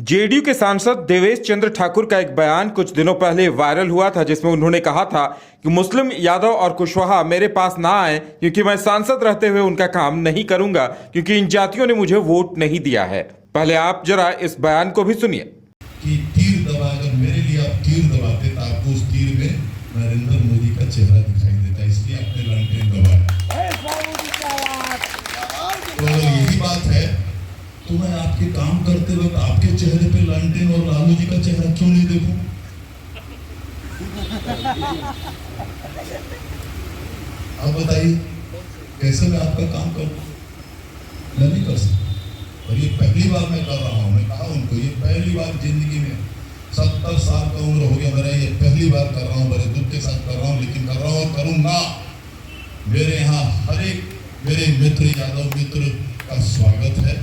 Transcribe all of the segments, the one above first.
JDU के सांसद देवेश चंद्र ठाकुर का एक बयान कुछ दिनों पहले वायरल हुआ था, जिसमें उन्होंने कहा था कि मुस्लिम, यादव और कुशवाहा मेरे पास ना आए क्योंकि मैं सांसद रहते हुए उनका काम नहीं करूंगा, क्योंकि इन जातियों ने मुझे वोट नहीं दिया है। पहले आप जरा इस बयान को भी सुनिए। कि तीर दबा, अगर मेरे लिए आप तीर दबाते तो आपको उस तीर में नरेंद्र मोदी का चेहरा दिखाई देता, इसलिए आपने लालटेन दबाया। तो अगर यही बात है तो मैं आपके काम करते वक्त आपके चेहरे पे लालटेन और लालू जी का चेहरा क्यों नहीं देखूं? आप बताइए कैसे मैं आपका काम करूं? मैं नहीं कर सकता। और ये पहली बार मैं कर रहा हूं। मैं कहा उनको ये पहली बार जिंदगी में 70 साल का उम्र हो गया मेरा, ये पहली बार कर रहा हूं, बड़े दुख के साथ कर रहा हूं, लेकिन कर रहा हूं और करूंगा। मेरे यहाँ हर एक मेरे मित्र, यादव मित्र का स्वागत है।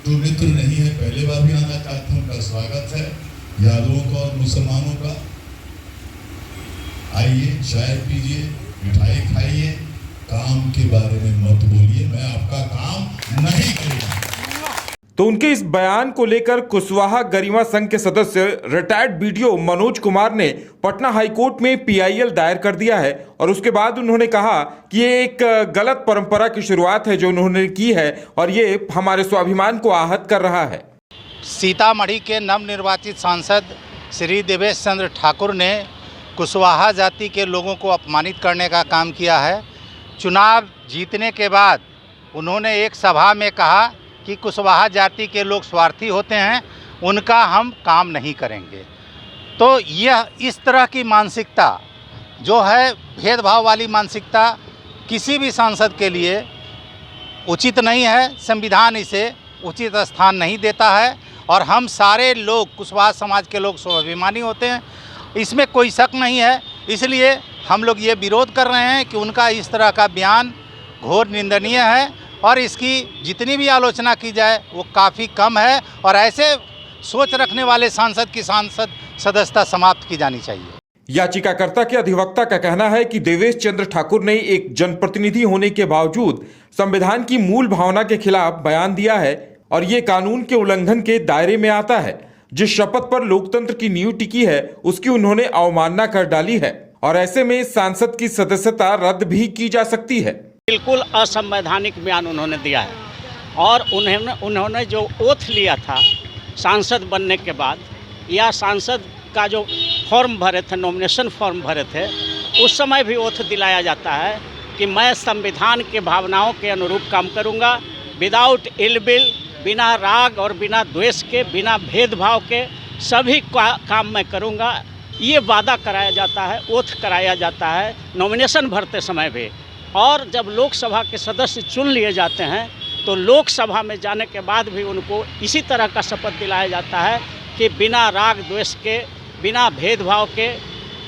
जो मित्र नहीं है पहले बार भी आना चाहते हैं, उनका स्वागत है। यादवों का और मुसलमानों का आइए, चाय पीजिए, मिठाई खाइए, काम के बारे में मत बोलिए, मैं आपका काम नहीं करूंगा। तो उनके इस बयान को लेकर कुशवाहा गरिमा संघ के सदस्य रिटायर्ड बीडीओ मनोज कुमार ने पटना हाईकोर्ट में पीआईएल दायर कर दिया है। और उसके बाद उन्होंने कहा कि ये एक गलत परंपरा की शुरुआत है जो उन्होंने की है, और ये हमारे स्वाभिमान को आहत कर रहा है। सीतामढ़ी के नवनिर्वाचित सांसद श्री देवेश चंद्र ठाकुर ने कुशवाहा जाति के लोगों को अपमानित करने का काम किया है। चुनाव जीतने के बाद उन्होंने एक सभा में कहा कि कुशवाहा जाति के लोग स्वार्थी होते हैं, उनका हम काम नहीं करेंगे। तो यह इस तरह की मानसिकता जो है, भेदभाव वाली मानसिकता, किसी भी सांसद के लिए उचित नहीं है। संविधान इसे उचित स्थान नहीं देता है और हम सारे लोग, कुशवाहा समाज के लोग स्वाभिमानी होते हैं, इसमें कोई शक नहीं है। इसलिए हम लोग ये विरोध कर रहे हैं कि उनका इस तरह का बयान घोर निंदनीय है और इसकी जितनी भी आलोचना की जाए वो काफ़ी कम है और ऐसे सोच रखने वाले सांसद की सांसद सदस्यता समाप्त की जानी चाहिए। याचिकाकर्ता के अधिवक्ता का कहना है कि देवेश चंद्र ठाकुर ने एक जनप्रतिनिधि होने के बावजूद संविधान की मूल भावना के खिलाफ बयान दिया है और ये कानून के उल्लंघन के दायरे में आता है। जिस शपथ पर लोकतंत्र की नींव टिकी है उसकी उन्होंने अवमानना कर डाली है और ऐसे में सांसद की सदस्यता रद्द भी की जा सकती है। बिल्कुल असंवैधानिक बयान उन्होंने दिया है और उन्होंने जो ओथ लिया था सांसद बनने के बाद, या सांसद का जो फॉर्म भरे थे, नॉमिनेशन फॉर्म भरे थे, उस समय भी ओथ दिलाया जाता है कि मैं संविधान के भावनाओं के अनुरूप काम करूंगा, विदाउट इल विल, बिना राग और बिना द्वेष के, बिना भेदभाव के सभी काम मैं करूंगा। ये वादा कराया जाता है, ओथ कराया जाता है नॉमिनेशन भरते समय भी। और जब लोकसभा के सदस्य चुन लिए जाते हैं तो लोकसभा में जाने के बाद भी उनको इसी तरह का शपथ दिलाया जाता है कि बिना राग द्वेष के, बिना भेदभाव के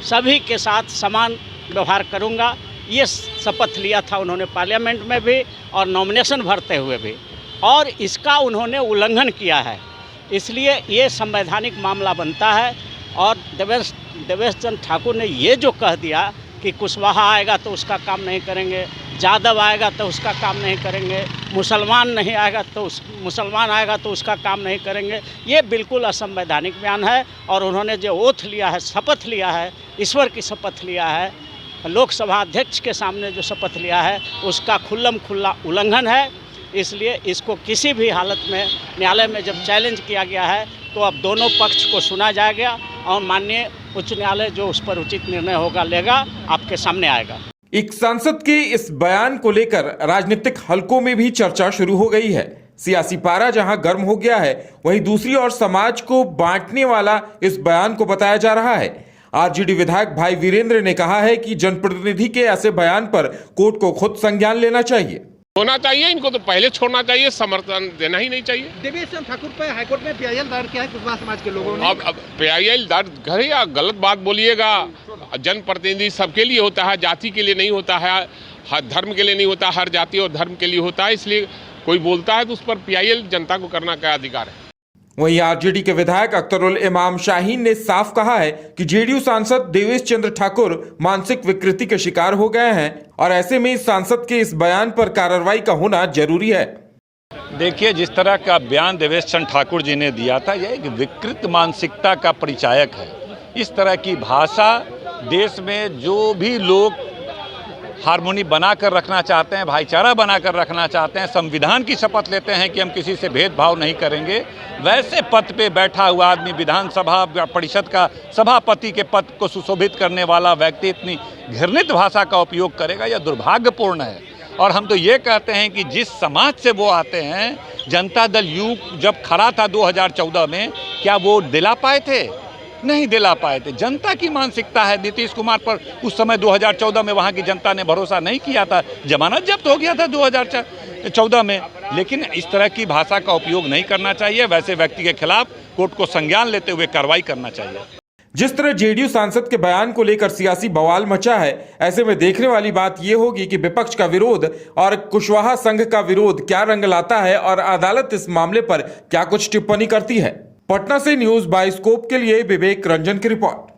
सभी के साथ समान व्यवहार करूंगा। ये शपथ लिया था उन्होंने पार्लियामेंट में भी और नॉमिनेशन भरते हुए भी, और इसका उन्होंने उल्लंघन किया है। इसलिए ये संवैधानिक मामला बनता है। और देवेश चंद्र ठाकुर ने ये जो कह दिया कि कुशवाहा आएगा तो उसका काम नहीं करेंगे, यादव आएगा तो उसका काम नहीं करेंगे, मुसलमान आएगा तो उसका काम नहीं करेंगे, ये बिल्कुल असंवैधानिक बयान है। और उन्होंने जो ओथ लिया है, शपथ लिया है, ईश्वर की शपथ लिया है, लोकसभा अध्यक्ष के सामने जो शपथ लिया है, उसका खुल्लम खुल्ला उल्लंघन है। इसलिए इसको किसी भी हालत में न्यायालय में जब चैलेंज किया गया है तो अब दोनों पक्ष को सुना जाएगा और माननीय उच्च न्यायालय जो उस पर उचित निर्णय होगा लेगा, आपके सामने आएगा। एक सांसद के इस बयान को लेकर राजनीतिक हलकों में भी चर्चा शुरू हो गई है। सियासी पारा जहां गर्म हो गया है, वहीं दूसरी ओर समाज को बांटने वाला इस बयान को बताया जा रहा है। आरजेडी विधायक भाई वीरेंद्र ने कहा है कि जनप्रतिनिधि के ऐसे बयान पर कोर्ट को खुद संज्ञान लेना चाहिए। होना चाहिए, इनको तो पहले छोड़ना चाहिए, समर्थन देना ही नहीं चाहिए। देवेश चंद्र ठाकुर पर हाईकोर्ट में पीआईएल दायर किया है कुशवाहा समाज के लोगों ने। अब पीआईएल दायर करे या गलत बात बोलिएगा, जनप्रतिनिधि सबके लिए होता है, जाति के लिए नहीं होता है, हर धर्म के लिए नहीं होता, हर जाति और धर्म के लिए होता है। इसलिए कोई बोलता है तो उस पर पीआईएल जनता को करना क्या अधिकार है। वहीं आरजेडी के विधायक अख्तरुल इमाम शाहीन ने साफ कहा है कि जेडीयू सांसद देवेश चंद्र ठाकुर मानसिक विकृति के शिकार हो गए हैं और ऐसे में सांसद के इस बयान पर कार्रवाई का होना जरूरी है। देखिए, जिस तरह का बयान देवेश चंद्र ठाकुर जी ने दिया था, यह एक विकृत मानसिकता का परिचायक है। इस तरह की भाषा देश में जो भी लोग हार्मोनी बनाकर रखना चाहते हैं, भाईचारा बनाकर रखना चाहते हैं, संविधान की शपथ लेते हैं कि हम किसी से भेदभाव नहीं करेंगे, वैसे पद पे बैठा हुआ आदमी, विधानसभा परिषद का सभापति के पद को सुशोभित करने वाला व्यक्ति इतनी घृणित भाषा का उपयोग करेगा, यह दुर्भाग्यपूर्ण है। और हम तो ये कहते हैं कि जिस समाज से वो आते हैं, जनता दल यू जब खड़ा था 2014 में, क्या वो दिला पाए थे? नहीं दिला पाए थे। जनता की मानसिकता है। नीतीश कुमार पर उस समय 2014 में वहाँ की जनता ने भरोसा नहीं किया था, जमानत जब्त हो गया था 2014 में। लेकिन इस तरह की भाषा का उपयोग नहीं करना चाहिए। वैसे व्यक्ति के खिलाफ कोर्ट को संज्ञान लेते हुए कार्रवाई करना चाहिए। जिस तरह जेडीयू सांसद के बयान को लेकर सियासी बवाल मचा है, ऐसे में देखने वाली बात यह होगी कि विपक्ष का विरोध और कुशवाहा संघ का विरोध क्या रंग लाता है और अदालत इस मामले पर क्या कुछ टिप्पणी करती है। पटना से न्यूज बाइस्कोप के लिए विवेक रंजन की रिपोर्ट।